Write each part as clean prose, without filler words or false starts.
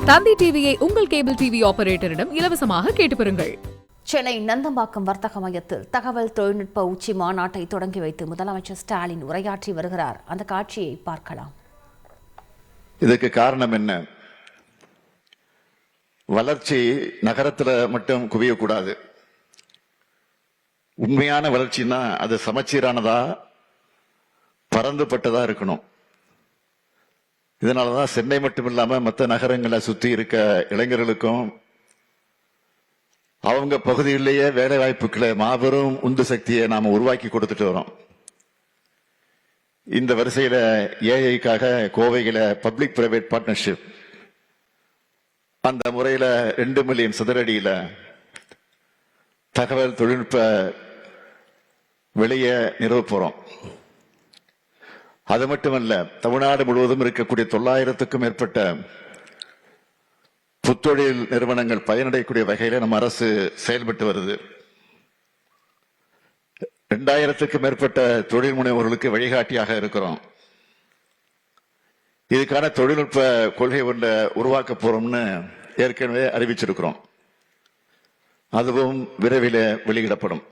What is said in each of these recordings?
தந்தி டிவியை உங்கள் cable TV ஆபரேட்டரிடம் இலவசமாக கேட்டு பெறுங்கள். சென்னை நந்தம்பாக்கம் வர்த்தக மையத்தில் தகவல் தொழில்நுட்ப உச்சி மாநாட்டை தொடங்கி வைத்து முதலமைச்சர் ஸ்டாலின் உரையாற்றி வருகிறார். அந்த காட்சியை பார்க்கலாம். இதுக்கு காரணம் என்ன? வளர்ச்சி நகரத்துல மட்டும் குவியக்கூடாது. உண்மையான வளர்ச்சின்னா அது சமச்சீரானதா, பரந்துபட்டதா இருக்கணும். இதனாலதான் சென்னை மட்டும் இல்லாம மற்ற நகரங்களை சுத்தி இருக்க இளைஞர்களுக்கும் அவங்க பகுதியிலேயே வேலை வாய்ப்புகளை மாபெரும் உந்து சக்தியை நாம உருவாக்கி கொடுத்துட்டு வரோம். இந்த வரிசையில ஏஐக்காக கோவையில பப்ளிக் பிரைவேட் பார்ட்னர்ஷிப், அந்த முறையில 2 மில்லியன் சதுரடியில தகவல் தொழில்நுட்ப வெளியே நிறுவ போறோம். அது மட்டுமல்ல, தமிழ்நாடு முழுவதும் இருக்கக்கூடிய 900க்கும் மேற்பட்ட புத்தொழில் நிறுவனங்கள் பயனடையக்கூடிய வகையில நம்ம அரசு செயல்பட்டு வருது. 2000க்கும் மேற்பட்ட தொழில் முனைவோர்களுக்கு வழிகாட்டியாக இருக்கிறோம். இதுக்கான தொழில்நுட்ப கொள்கை ஒன்றை உருவாக்க போறோம்னு ஏற்கனவே அறிவிச்சிருக்கிறோம். அதுவும் விரைவில் வெளியிடப்படும்.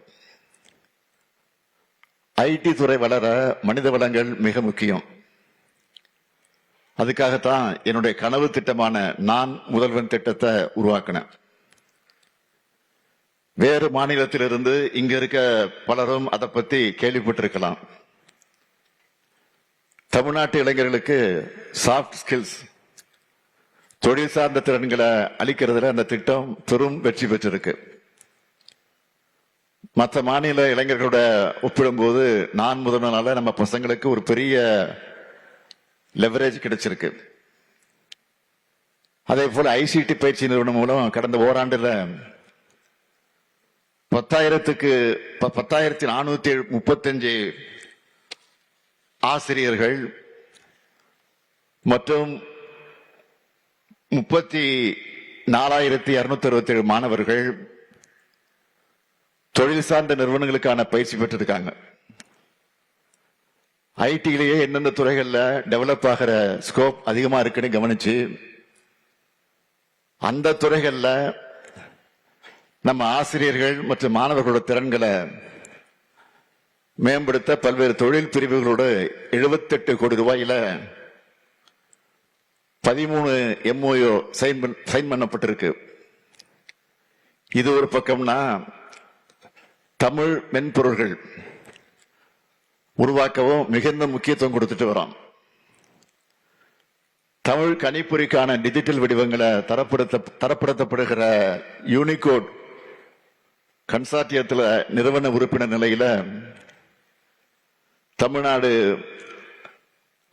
ஐடி துறை வளர மனித வளங்கள் மிக முக்கியம். அதுக்காகத்தான் என்னுடைய கனவு திட்டமான நான் முதல்வன் திட்டத்தை உருவாக்கினேன். வேறு மாநிலத்திலிருந்து இங்க இருக்க பலரும் அதை பத்தி கேள்விப்பட்டிருக்கலாம். தமிழ்நாட்டு இளைஞர்களுக்கு சாஃப்ட் ஸ்கில்ஸ், தொழில் சார்ந்த திறன்களை அளிக்கிறதுல அந்த திட்டம் பெரும் வெற்றி பெற்றிருக்கு. மற்ற மாநில இளைஞர்களோட ஒப்பிடும்போது நான் முதல்வனால நம்ம பசங்களுக்கு ஒரு பெரிய லெவரேஜ் கிடைச்சிருக்கு. அதே போல ஐசிடி பயிற்சி நிறுவனம் மூலம் கடந்த ஓராண்டுல 10,435 ஆசிரியர்கள் மற்றும் 34,267 மாணவர்கள் தொழில் சார்ந்த நிறுவனங்களுக்கான பயிற்சி பெற்றிருக்காங்க. ஐடியிலேயே எந்தெந்த துறைகள்ல டெவலப் ஆகிற ஸ்கோப் அதிகமா இருக்குன்னு கவனிச்சு அந்த துறைகள்ல நம்ம ஆசிரியர்கள் மற்றும் மாணவர்களோட திறன்களை மேம்படுத்த பல்வேறு தொழில் பிரிவுகளோடு 78 கோடி ரூபாயில 13 MOU சைன் பண்ணப்பட்டிருக்கு. இது ஒரு பக்கம்னா, தமிழ் மென்பொருள்கள் உருவாக்கவும் மிகுந்த முக்கியத்துவம் கொடுத்துட்டு வரோம். தமிழ் கணிப்பொறிக்கான டிஜிட்டல் வடிவங்களை தரப்படுத்தப்படுகிற யூனிகோட் கன்சார்டியத்தில் நிறுவன உறுப்பினர் நிலையில தமிழ்நாடு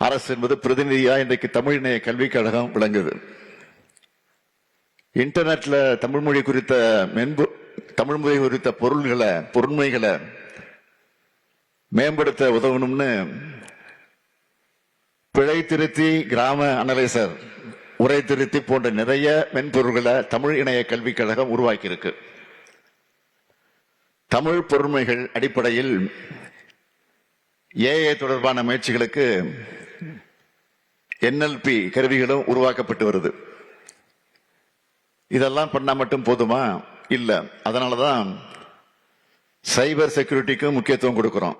அரசு என்பது பிரதிநிதியா இன்றைக்கு தமிழ் இணைய கல்விக் கழகம் விளங்குது. இன்டர்நெட்ல தமிழ் மொழி குறித்த பொருண்மைகளை மேம்படுத்த உதவணும்னு பிழை திருத்தி, கிராம அனலைசர், உரை திருத்தி போன்ற நிறைய மென்பொருள்களை தமிழ் இணைய கல்விக் கழகம் உருவாக்கி இருக்கு. தமிழ் பொருண்மைகள் அடிப்படையில் ஏஐ தொடர்பான முயற்சிகளுக்கு NLP கருவிகளும் உருவாக்கப்பட்டு வருது. இதெல்லாம் பண்ணா மட்டும் போதுமா? இல்ல. அதனாலதான் சைபர் செக்யூரிட்டிக்கும் முக்கியத்துவம் கொடுக்கிறோம்.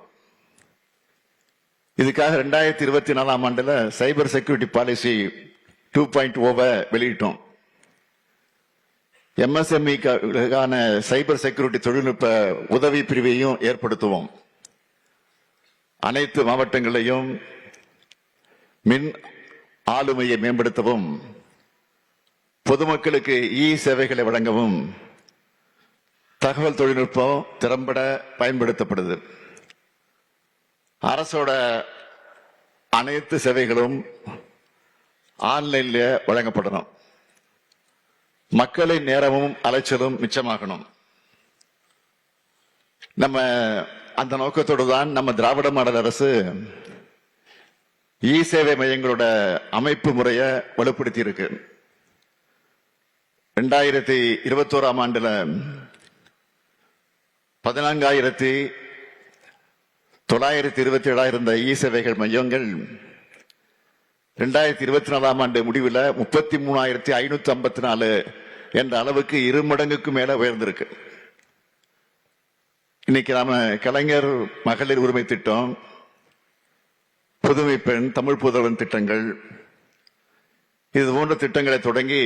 இதுக்காக 2024ஆம் ஆண்டுல சைபர் செக்யூரிட்டி பாலிசி 2.0 வெளியிட்டோம். MSME-க்கான சைபர் செக்யூரிட்டி தொழில்நுட்ப உதவி பிரிவையும் ஏற்படுத்துவோம். அனைத்து மாவட்டங்களையும் மின் ஆளுமையை மேம்படுத்தவும், பொதுமக்களுக்கு சேவைகளை வழங்கவும் தகவல் தொழில்நுட்பம் திறம்பட பயன்படுத்தப்படுது. அரசோட அனைத்து சேவைகளும் ஆன்லைன்ல வழங்கப்படணும். மக்களின் நேரமும் அலைச்சலும் மிச்சமாகணும். நம்ம அந்த நோக்கத்தோடு தான் நம்ம திராவிட மாடல் அரசு சேவை மையங்களோட அமைப்பு முறையை வலுப்படுத்தி இருக்கு. 2021ஆம் ஆண்டுல 14,927 இருந்த சேவைகள் மையங்கள் 2024 ஆண்டு முடிவில் 33,554 என்ற அளவுக்கு 2 மடங்குக்கு மேல உயர்ந்திருக்கு. இன்னைக்கு நாம கலைஞர் மகளிர் உரிமை திட்டம், புதுமை பெண், தமிழ் புதல்வன் திட்டங்கள், இது போன்ற திட்டங்களை தொடங்கி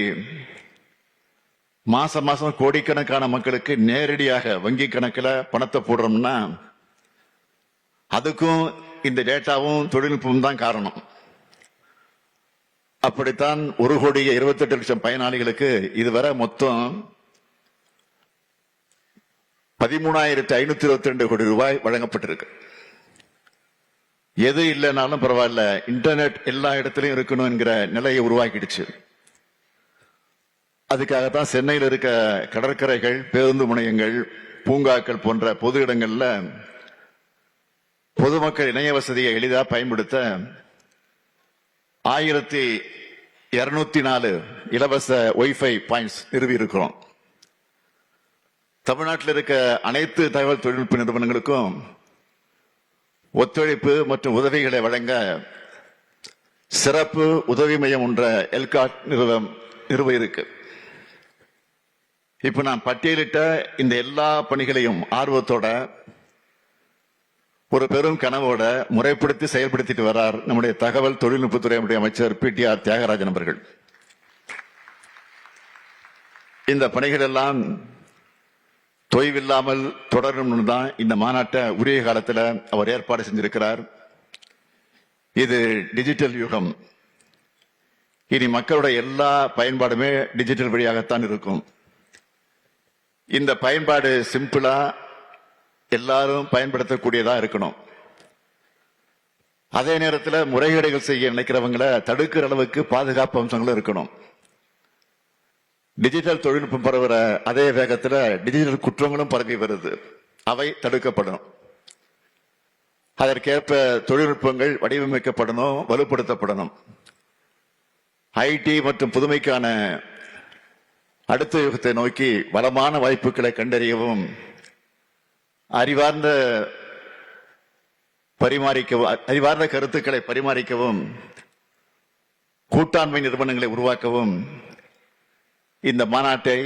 மாசம் மாசம் கோடிக்கணக்கான மக்களுக்கு நேரடியாக வங்கி கணக்கில் பணத்தை போடுறோம்னா அதுக்கும் இந்த டேட்டாவும் தொழில்நுட்பமும் தான் காரணம். அப்படித்தான் 1,28,00,000 பயனாளிகளுக்கு இதுவரை மொத்தம் 13,522 கோடி ரூபாய் வழங்கப்பட்டிருக்கு. எது இல்லைனாலும் பரவாயில்ல, இன்டர்நெட் எல்லா இடத்திலையும் இருக்கணும் என்கிற நிலையை உருவாக்கிடுச்சு. அதுக்காகத்தான் சென்னையில் இருக்க கடற்கரைகள், பேருந்து முனையங்கள், பூங்காக்கள் போன்ற பொது இடங்கள்ல பொதுமக்கள் இணைய வசதியை எளிதாக பயன்படுத்த 1,204 இலவச வைஃபை பாயிண்ட்ஸ் நிறுவி இருக்கிறோம். தமிழ்நாட்டில் இருக்க அனைத்து தகவல் தொழில்நுட்ப நிறுவனங்களுக்கும் ஒத்துழைப்பு மற்றும் உதவிகளை வழங்க சிறப்பு உதவி மையம் ஒன்ற எல்காட் நிறுவ இருக்கு. இப்ப நான் பட்டியலிட்ட இந்த எல்லா பணிகளையும் ஆர்வத்தோட, ஒரு பெரும் கனவோட முறைப்படுத்தி செயல்படுத்திட்டு வரார் நம்முடைய தகவல் தொழில்நுட்பத்துறை அமைச்சர் PTR தியாகராஜன் அவர்கள். இந்த பணிகள் எல்லாம் தொய்வில்லாமல் தொடரணும்னு தான் இந்த மாநாட்டை உரிய காலத்தில் அவர் ஏற்பாடு செஞ்சிருக்கிறார். இது டிஜிட்டல் யுகம். இனி மக்களோட எல்லா பயன்பாடுமே டிஜிட்டல் வழியாகத்தான் இருக்கும். இந்த பயன்பாடு சிம்பிளா எல்லாரும் பயன்படுத்தக்கூடியதா இருக்கணும். அதே நேரத்தில் முறைகேடுகள் செய்ய நினைக்கிறவங்களை தடுக்கிற அளவுக்கு பாதுகாப்பு அம்சங்களும் இருக்கணும். டிஜிட்டல் தொழில்நுட்பம் பரவுற அதே வேகத்தில் டிஜிட்டல் குற்றங்களும் பரவி வருது. அவை தடுக்கப்படும். அதற்கேற்ப தொழில்நுட்பங்கள் வடிவமைக்கப்படணும், வலுப்படுத்தப்படணும். ஐடி மற்றும் புதுமைக்கான அடுத்த யுகத்தை நோக்கி வளமான வாய்ப்புகளை கண்டறியவும், அறிவார்ந்த கருத்துக்களை பரிமாறிக்கவும், கூட்டாண்மை நிறுவனங்களை உருவாக்கவும் இந்த மாநாட்டை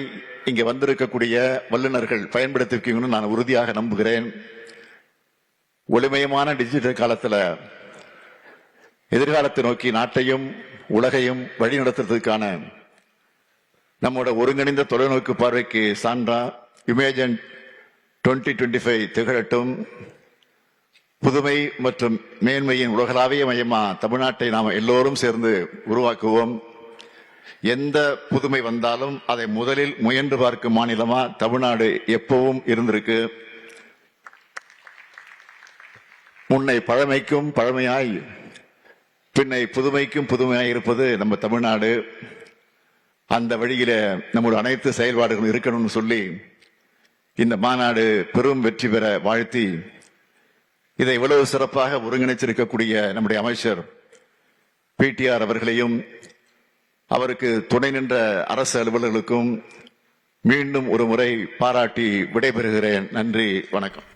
இங்கே வந்திருக்கக்கூடிய வல்லுநர்கள் பயன்படுத்திருக்கீங்கன்னு நான் உறுதியாக நம்புகிறேன். ஒளிமயமான டிஜிட்டல் காலத்தில் எதிர்காலத்தை நோக்கி நாட்டையும் உலகையும் வழிநடத்துறதுக்கான நம்மோட ஒருங்கிணைந்த தொலைநோக்கு பார்வைக்கு சான்றா இமேஜன் 2025 திகழட்டும். புதுமை மற்றும் மேன்மையின் உலகளாவிய மையமா தமிழ்நாட்டை நாம் எல்லோரும் சேர்ந்து உருவாக்குவோம். எந்த புதுமை வந்தாலும் அதை முதலில் முயன்று பார்க்கும் மாநிலமா தமிழ்நாடு எப்பவும் இருந்திருக்கு. முன்னை பழமைக்கும் பழமையாய், பின்னை புதுமைக்கும் புதுமையாய் இருப்பது நம்ம தமிழ்நாடு. அந்த வழியில நம்முடைய அனைத்து செயல்பாடுகளும் இருக்கணும்னு சொல்லி இந்த மாநாடு பெரும் வெற்றி பெற வாழ்த்தி, இதை இவ்வளவு சிறப்பாக ஒருங்கிணைச்சிருக்கக்கூடிய நம்முடைய அமைச்சர் PTR அவர்களையும் அவருக்கு துணை நின்ற அரசு அலுவலர்களுக்கும் மீண்டும் ஒரு முறை பாராட்டி விடைபெறுகிறேன். நன்றி, வணக்கம்.